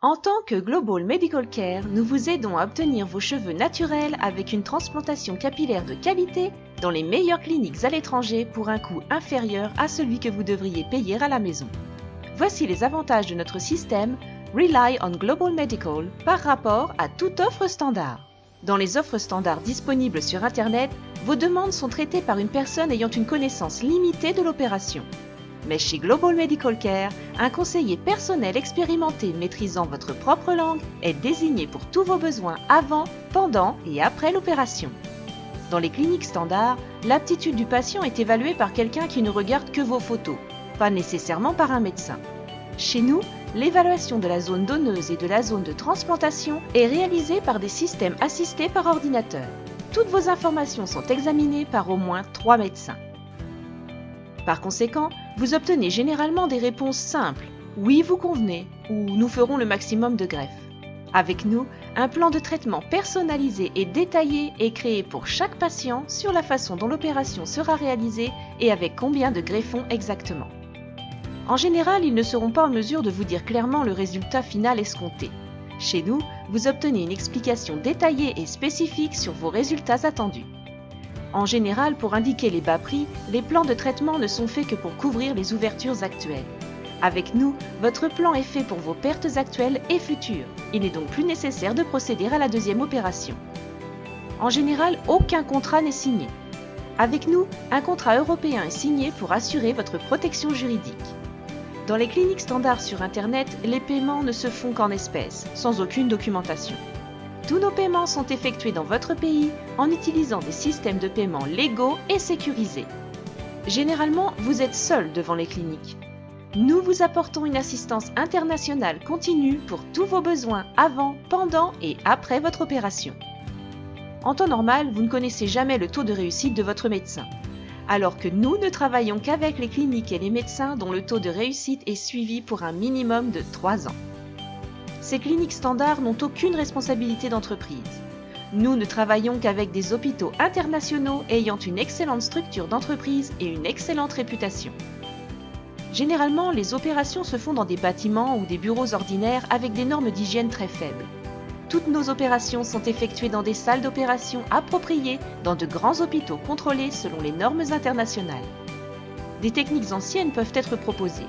En tant que Global Medical Care, nous vous aidons à obtenir vos cheveux naturels avec une transplantation capillaire de qualité dans les meilleures cliniques à l'étranger pour un coût inférieur à celui que vous devriez payer à la maison. Voici les avantages de notre système Rely on Global Medical par rapport à toute offre standard. Dans les offres standards disponibles sur Internet, vos demandes sont traitées par une personne ayant une connaissance limitée de l'opération. Mais chez Global Medical Care, un conseiller personnel expérimenté maîtrisant votre propre langue est désigné pour tous vos besoins avant, pendant et après l'opération. Dans les cliniques standards, l'aptitude du patient est évaluée par quelqu'un qui ne regarde que vos photos, pas nécessairement par un médecin. Chez nous, l'évaluation de la zone donneuse et de la zone de transplantation est réalisée par des systèmes assistés par ordinateur. Toutes vos informations sont examinées par au moins 3 médecins. Par conséquent, vous obtenez généralement des réponses simples « Oui, vous convenez » ou « Nous ferons le maximum de greffes ». Avec nous, un plan de traitement personnalisé et détaillé est créé pour chaque patient sur la façon dont l'opération sera réalisée et avec combien de greffons exactement. En général, ils ne seront pas en mesure de vous dire clairement le résultat final escompté. Chez nous, vous obtenez une explication détaillée et spécifique sur vos résultats attendus. En général, pour indiquer les bas prix, les plans de traitement ne sont faits que pour couvrir les ouvertures actuelles. Avec nous, votre plan est fait pour vos pertes actuelles et futures. Il n'est donc plus nécessaire de procéder à la deuxième opération. En général, aucun contrat n'est signé. Avec nous, un contrat européen est signé pour assurer votre protection juridique. Dans les cliniques standards sur Internet, les paiements ne se font qu'en espèces, sans aucune documentation. Tous nos paiements sont effectués dans votre pays en utilisant des systèmes de paiement légaux et sécurisés. Généralement, vous êtes seul devant les cliniques. Nous vous apportons une assistance internationale continue pour tous vos besoins avant, pendant et après votre opération. En temps normal, vous ne connaissez jamais le taux de réussite de votre médecin, alors que nous ne travaillons qu'avec les cliniques et les médecins dont le taux de réussite est suivi pour un minimum de 3 ans. Ces cliniques standards n'ont aucune responsabilité d'entreprise. Nous ne travaillons qu'avec des hôpitaux internationaux ayant une excellente structure d'entreprise et une excellente réputation. Généralement, les opérations se font dans des bâtiments ou des bureaux ordinaires avec des normes d'hygiène très faibles. Toutes nos opérations sont effectuées dans des salles d'opération appropriées dans de grands hôpitaux contrôlés selon les normes internationales. Des techniques anciennes peuvent être proposées.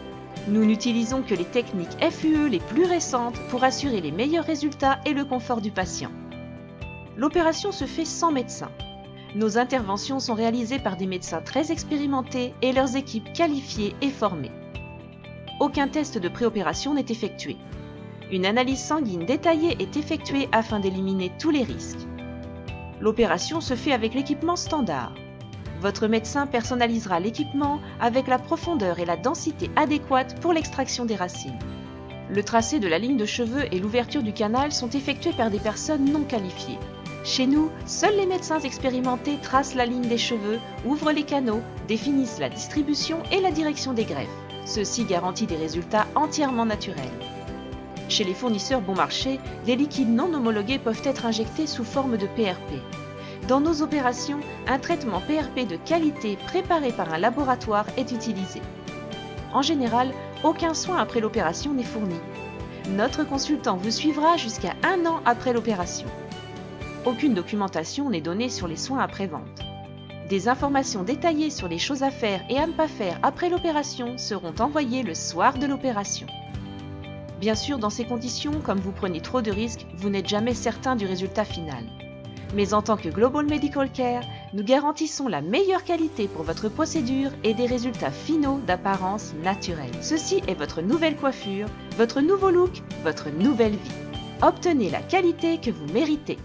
Nous n'utilisons que les techniques FUE les plus récentes pour assurer les meilleurs résultats et le confort du patient. L'opération se fait sans médecin. Nos interventions sont réalisées par des médecins très expérimentés et leurs équipes qualifiées et formées. Aucun test de préopération n'est effectué. Une analyse sanguine détaillée est effectuée afin d'éliminer tous les risques. L'opération se fait avec l'équipement standard. Votre médecin personnalisera l'équipement avec la profondeur et la densité adéquates pour l'extraction des racines. Le tracé de la ligne de cheveux et l'ouverture du canal sont effectués par des personnes non qualifiées. Chez nous, seuls les médecins expérimentés tracent la ligne des cheveux, ouvrent les canaux, définissent la distribution et la direction des greffes. Ceci garantit des résultats entièrement naturels. Chez les fournisseurs bon marché, des liquides non homologués peuvent être injectés sous forme de PRP. Dans nos opérations, un traitement PRP de qualité préparé par un laboratoire est utilisé. En général, aucun soin après l'opération n'est fourni. Notre consultant vous suivra jusqu'à 1 an après l'opération. Aucune documentation n'est donnée sur les soins après-vente. Des informations détaillées sur les choses à faire et à ne pas faire après l'opération seront envoyées le soir de l'opération. Bien sûr, dans ces conditions, comme vous prenez trop de risques, vous n'êtes jamais certain du résultat final. Mais en tant que Global Medical Care, nous garantissons la meilleure qualité pour votre procédure et des résultats finaux d'apparence naturelle. Ceci est votre nouvelle coiffure, votre nouveau look, votre nouvelle vie. Obtenez la qualité que vous méritez.